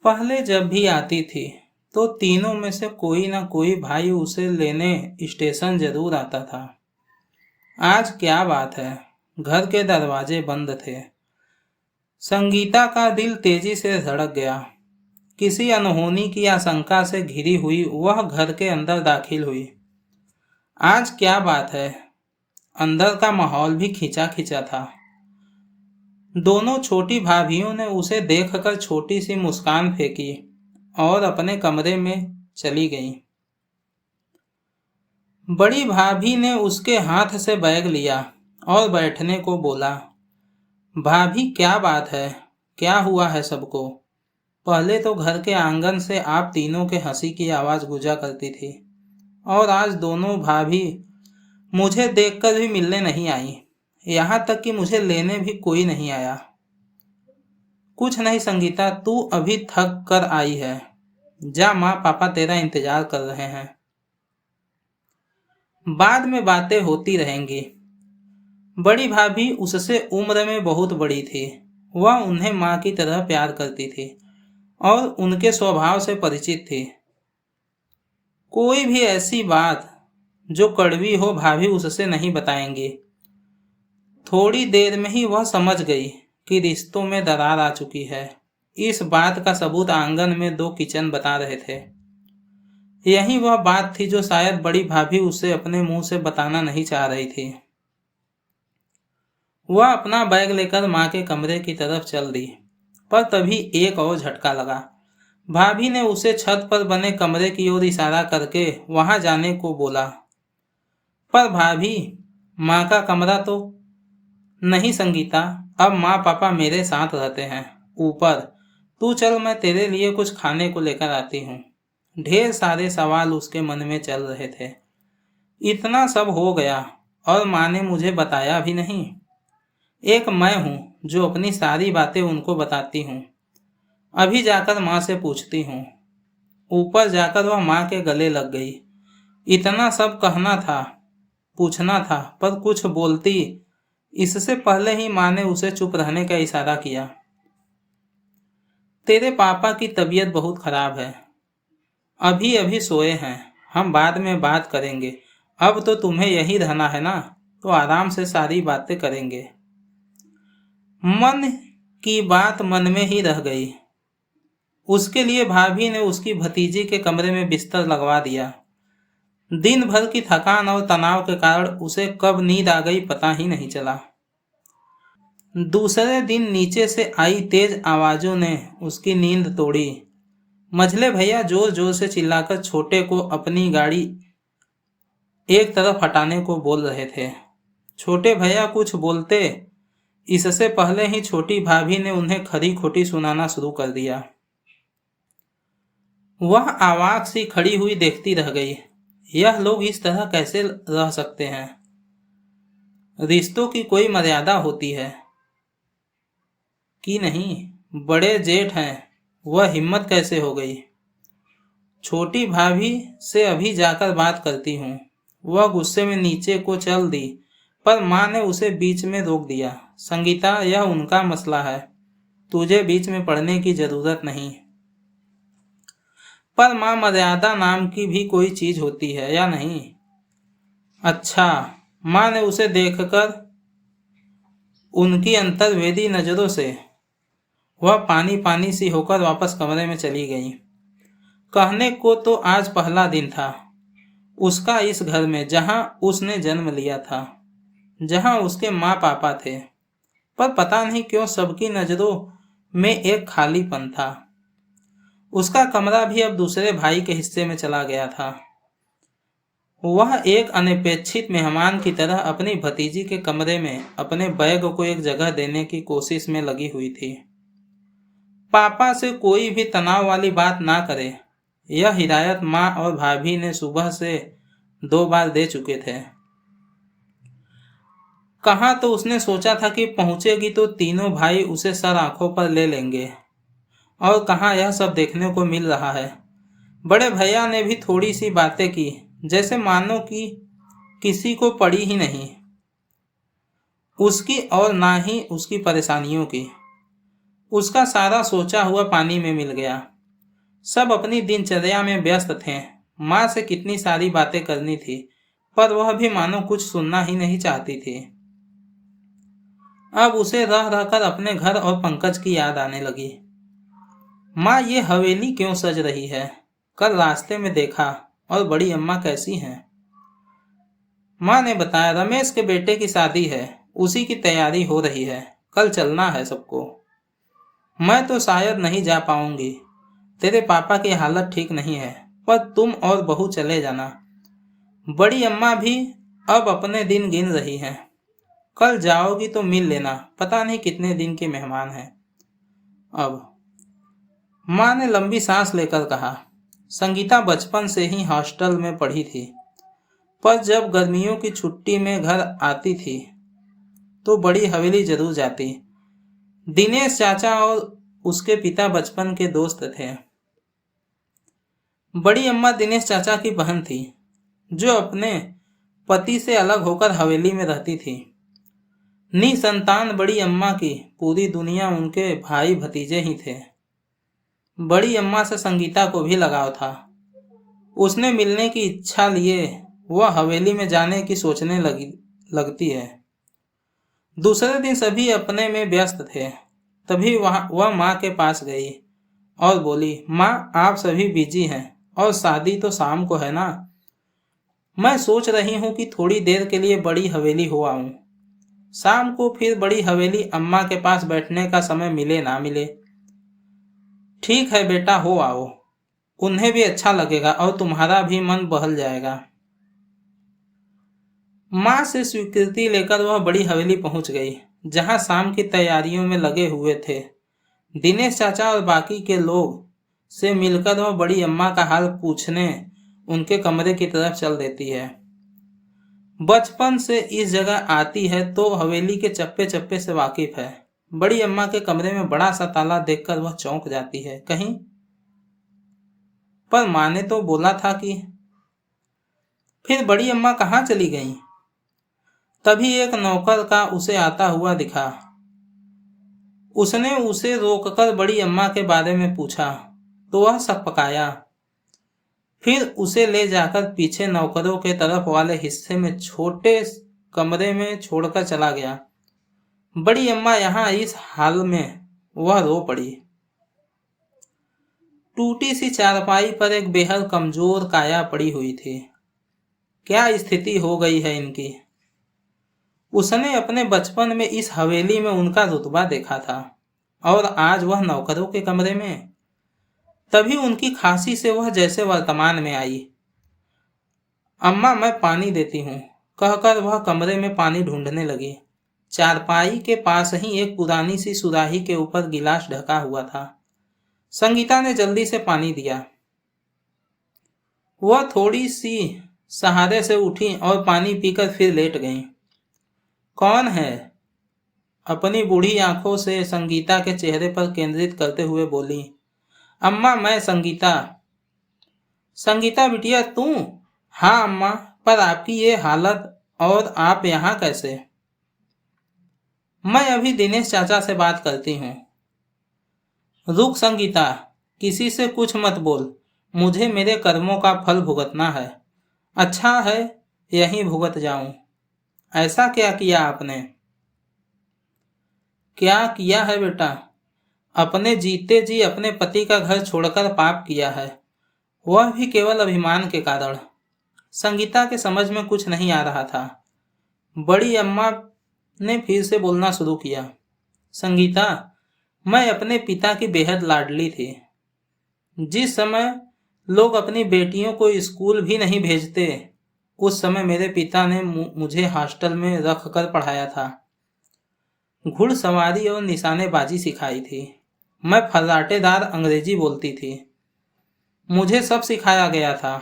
पहले जब भी आती थी तो तीनों में से कोई ना कोई भाई उसे लेने स्टेशन जरूर आता था। आज क्या बात है, घर के दरवाजे बंद थे। संगीता का दिल तेजी से धड़क गया। किसी अनहोनी की आशंका से घिरी हुई वह घर के अंदर दाखिल हुई। आज क्या बात है, अंदर का माहौल भी खिंचा खिंचा था। दोनों छोटी भाभियों ने उसे देखकर छोटी सी मुस्कान फेंकी और अपने कमरे में चली गईं। बड़ी भाभी ने उसके हाथ से बैग लिया और बैठने को बोला। भाभी क्या बात है, क्या हुआ है सबको? पहले तो घर के आंगन से आप तीनों के हंसी की आवाज गुजा करती थी और आज दोनों भाभी मुझे देखकर भी मिलने नहीं आई। यहाँ तक कि मुझे लेने भी कोई नहीं आया। कुछ नहीं संगीता, तू अभी थक कर आई है। जा, माँ पापा तेरा इंतजार कर रहे हैं। बाद में बातें होती रहेंगी। बड़ी भाभी उससे उम्र में बहुत बड़ी थी। वह उन्हें माँ की तरह प्यार करती थी और उनके स्वभाव से परिचित थी। कोई भी ऐसी बात जो कड़वी हो भाभी उससे नहीं बताएंगी। थोड़ी देर में ही वह समझ गई कि रिश्तों में दरार आ चुकी है। इस बात का सबूत आंगन में दो किचन बता रहे थे। यही वह बात थी जो शायद बड़ी भाभी उसे अपने मुंह से बताना नहीं चाह रही थी। वह अपना बैग लेकर माँ के कमरे की तरफ चल दी, पर तभी एक और झटका लगा। भाभी ने उसे छत पर बने कमरे की ओर इशारा करके वहां जाने को बोला। पर भाभी, माँ का कमरा तो नहीं संगीता, अब माँ पापा मेरे साथ रहते हैं ऊपर। तू चल, मैं तेरे लिए कुछ खाने को लेकर आती हूँ। ढेर सारे सवाल उसके मन में चल रहे थे। इतना सब हो गया और माँ ने मुझे बताया भी नहीं। एक मैं हूँ जो अपनी सारी बातें उनको बताती हूँ। अभी जाकर माँ से पूछती हूँ। ऊपर जाकर वह माँ के गले लग गई। इतना सब कहना था, पूछना था, पर कुछ बोलती इससे पहले ही माँ ने उसे चुप रहने का इशारा किया। तेरे पापा की तबीयत बहुत खराब है, अभी अभी सोए हैं, हम बाद में बात करेंगे। अब तो तुम्हें यही रहना है ना, तो आराम से सारी बातें करेंगे। मन की बात मन में ही रह गई। उसके लिए भाभी ने उसकी भतीजी के कमरे में बिस्तर लगवा दिया। दिन भर की थकान और तनाव के कारण उसे कब नींद आ गई पता ही नहीं चला। दूसरे दिन नीचे से आई तेज आवाजों ने उसकी नींद तोड़ी। मझले भैया जोर जोर से चिल्लाकर छोटे को अपनी गाड़ी एक तरफ हटाने को बोल रहे थे। छोटे भैया कुछ बोलते इससे पहले ही छोटी भाभी ने उन्हें खरी खोटी सुनाना शुरू कर दिया। वह अवाक सी खड़ी हुई देखती रह गई। यह लोग इस तरह कैसे रह सकते हैं? रिश्तों की कोई मर्यादा होती है कि नहीं? बड़े जेठ हैं, वह हिम्मत कैसे हो गई? छोटी भाभी से अभी जाकर बात करती हूँ। वह गुस्से में नीचे को चल दी, पर माँ ने उसे बीच में रोक दिया। संगीता, यह उनका मसला है, तुझे बीच में पड़ने की जरूरत नहीं। पर माँ, मर्यादा नाम की भी कोई चीज होती है या नहीं? अच्छा। माँ ने उसे देखकर उनकी अंतर्वेदी नजरों से वह पानी पानी सी होकर वापस कमरे में चली गई। कहने को तो आज पहला दिन था उसका इस घर में जहां उसने जन्म लिया था, जहां उसके माँ पापा थे, पर पता नहीं क्यों सबकी नजरों में एक खालीपन था। उसका कमरा भी अब दूसरे भाई के हिस्से में चला गया था। वह एक अनपेक्षित मेहमान की तरह अपनी भतीजी के कमरे में अपने बैग को एक जगह देने की कोशिश में लगी हुई थी। पापा से कोई भी तनाव वाली बात ना करे, यह हिदायत माँ और भाभी ने सुबह से 2 बार दे चुके थे। कहाँ तो उसने सोचा था कि पहुंचेगी तो तीनों भाई उसे सर आंखों पर ले लेंगे, और कहाँ यह सब देखने को मिल रहा है। बड़े भैया ने भी थोड़ी सी बातें की, जैसे मानो कि किसी को पड़ी ही नहीं उसकी और ना ही उसकी परेशानियों की। उसका सारा सोचा हुआ पानी में मिल गया। सब अपनी दिनचर्या में व्यस्त थे। माँ से कितनी सारी बातें करनी थी, पर वह भी मानो कुछ सुनना ही नहीं चाहती थी। अब उसे रह रहकर अपने घर और पंकज की याद आने लगी। माँ, ये हवेली क्यों सज रही है? कल रास्ते में देखा। और बड़ी अम्मा कैसी हैं? माँ ने बताया, रमेश के बेटे की शादी है, उसी की तैयारी हो रही है, कल चलना है सबको। मैं तो शायद नहीं जा पाऊंगी, तेरे पापा की हालत ठीक नहीं है, पर तुम और बहू चले जाना। बड़ी अम्मा भी अब अपने दिन गिन रही हैं। कल जाओगी तो मिल लेना, पता नहीं कितने दिन के मेहमान हैं। अब माँ ने लंबी सांस लेकर कहा, संगीता बचपन से ही हॉस्टल में पढ़ी थी, पर जब गर्मियों की छुट्टी में घर आती थी तो बड़ी हवेली जरूर जाती। दिनेश चाचा और उसके पिता बचपन के दोस्त थे। बड़ी अम्मा दिनेश चाचा की बहन थी, जो अपने पति से अलग होकर हवेली में रहती थी। निसंतान बड़ी अम्मा की पूरी दुनिया उनके भाई भतीजे ही थे। बड़ी अम्मा से संगीता को भी लगाव था। उसने मिलने की इच्छा लिए वह हवेली में जाने की सोचने लगती है। दूसरे दिन सभी अपने में व्यस्त थे। तभी वह माँ के पास गई और बोली, माँ, आप सभी बिजी हैं और शादी तो शाम को है ना। मैं सोच रही हूँ कि थोड़ी देर के लिए बड़ी हवेली हो आऊं। शाम को फिर बड़ी हवेली अम्मा के पास बैठने का समय मिले ना मिले। ठीक है बेटा, हो आओ, उन्हें भी अच्छा लगेगा और तुम्हारा भी मन बहल जाएगा। माँ से स्वीकृति लेकर वह बड़ी हवेली पहुंच गई, जहां शाम की तैयारियों में लगे हुए थे। दिनेश चाचा और बाकी के लोग से मिलकर वह बड़ी अम्मा का हाल पूछने उनके कमरे की तरफ चल देती है। बचपन से इस जगह आती है तो हवेली के चप्पे चप्पे से वाकिफ है। बड़ी अम्मा के कमरे में बड़ा सा ताला देखकर वह चौंक जाती है। कहीं पर माँ ने तो बोला था कि। फिर बड़ी अम्मा कहाँ चली गईं? तभी एक नौकर का उसे आता हुआ दिखा। उसने उसे रोककर बड़ी अम्मा के बारे में पूछा तो वह सकपकाया। फिर उसे ले जाकर पीछे नौकरों के तरफ वाले हिस्से में छोटे कमरे में छोड़कर चला गया। बड़ी अम्मा यहाँ इस हाल में वह रो पड़ी। टूटी सी चारपाई पर एक बेहद कमजोर काया पड़ी हुई थी। क्या स्थिति हो गई है इनकी? उसने अपने बचपन में इस हवेली में उनका रुतबा देखा था और आज वह नौकरों के कमरे में। तभी उनकी खांसी से वह जैसे वर्तमान में आई। अम्मा, मैं पानी देती हूँ, कहकर वह कमरे में पानी ढूंढने लगी। चारपाई के पास ही एक पुरानी सी सुराही के ऊपर गिलास ढका हुआ था। संगीता ने जल्दी से पानी दिया। वह थोड़ी सी सहारे से उठी और पानी पीकर फिर लेट गईं। कौन है? अपनी बूढ़ी आंखों से संगीता के चेहरे पर केंद्रित करते हुए बोली। अम्मा, मैं संगीता। संगीता बिटिया, तू? हाँ अम्मा, पर आपकी ये हालत और आप यहाँ कैसे? मैं अभी दिनेश चाचा से बात करती हूँ। रुक संगीता, किसी से कुछ मत बोल, मुझे मेरे कर्मों का फल भुगतना है। अच्छा है यहीं भुगत जाऊं। ऐसा क्या किया आपने? क्या किया है बेटा? अपने जीते जी अपने पति का घर छोड़कर पाप किया है, वह भी केवल अभिमान के कारण। संगीता के समझ में कुछ नहीं आ रहा था। बड़ी अम्मा ने फिर से बोलना शुरू किया। संगीता, मैं अपने पिता की बेहद लाडली थी। जिस समय लोग अपनी बेटियों को स्कूल भी नहीं भेजते, उस समय मेरे पिता ने मुझे हॉस्टल में रख कर पढ़ाया था। घुड़सवारी और निशानेबाजी सिखाई थी। मैं फर्राटेदार अंग्रेजी बोलती थी। मुझे सब सिखाया गया था,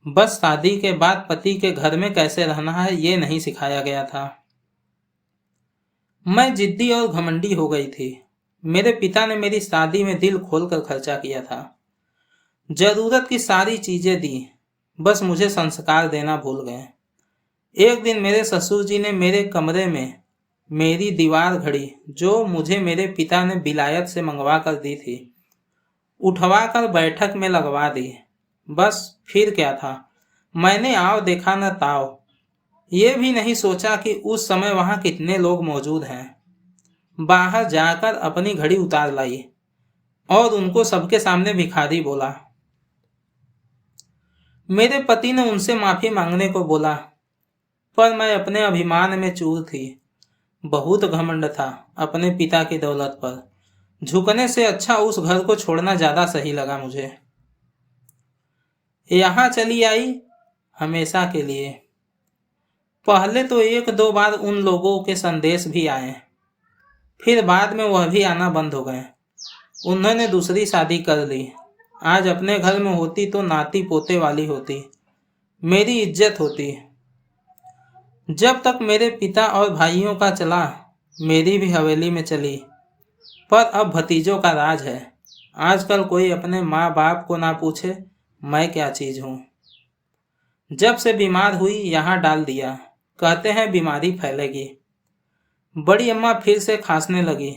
बस शादी के बाद पति के घर में कैसे रहना है ये नहीं सिखाया गया था। मैं जिद्दी और घमंडी हो गई थी। मेरे पिता ने मेरी शादी में दिल खोलकर खर्चा किया था, जरूरत की सारी चीजें दी, बस मुझे संस्कार देना भूल गए। एक दिन मेरे ससुर जी ने मेरे कमरे में मेरी दीवार घड़ी, जो मुझे मेरे पिता ने विलायत से मंगवा कर दी थी, उठवा कर बैठक में लगवा दी। बस फिर क्या था, मैंने आओ देखा न ताओ। ये भी नहीं सोचा कि उस समय वहां कितने लोग मौजूद हैं। बाहर जाकर अपनी घड़ी उतार लाई और उनको सबके सामने भिखारी बोला। मेरे पति ने उनसे माफी मांगने को बोला, पर मैं अपने अभिमान में चूर थी। बहुत घमंड था अपने पिता की दौलत पर। झुकने से अच्छा उस घर को छोड़ना ज्यादा सही लगा मुझे। यहां चली आई हमेशा के लिए। पहले तो 1-2 बार उन लोगों के संदेश भी आए, फिर बाद में वह भी आना बंद हो गए। उन्होंने दूसरी शादी कर ली। आज अपने घर में होती तो नाती पोते वाली होती, मेरी इज्जत होती। जब तक मेरे पिता और भाइयों का चला, मेरी भी हवेली में चली। पर अब भतीजों का राज है। आजकल कोई अपने माँ बाप को ना पूछे मैं क्या चीज हूँ। जब से बीमार हुई यहाँ डाल दिया, कहते हैं बीमारी फैलेगी। बड़ी अम्मा फिर से खांसने लगी।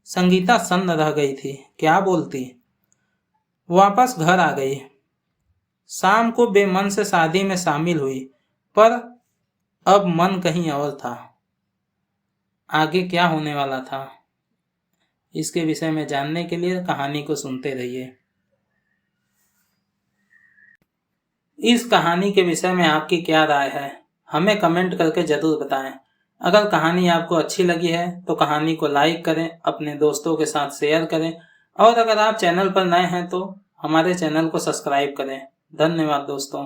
संगीता सन्न रह गई थी, क्या बोलती। वापस घर आ गई। शाम को बेमन से शादी में शामिल हुई, पर अब मन कहीं और था। आगे क्या होने वाला था, इसके विषय में जानने के लिए कहानी को सुनते रहिए। इस कहानी के विषय में आपकी क्या राय है, हमें कमेंट करके जरूर बताएं। अगर कहानी आपको अच्छी लगी है तो कहानी को लाइक करें, अपने दोस्तों के साथ शेयर करें और अगर आप चैनल पर नए हैं तो हमारे चैनल को सब्सक्राइब करें। धन्यवाद दोस्तों।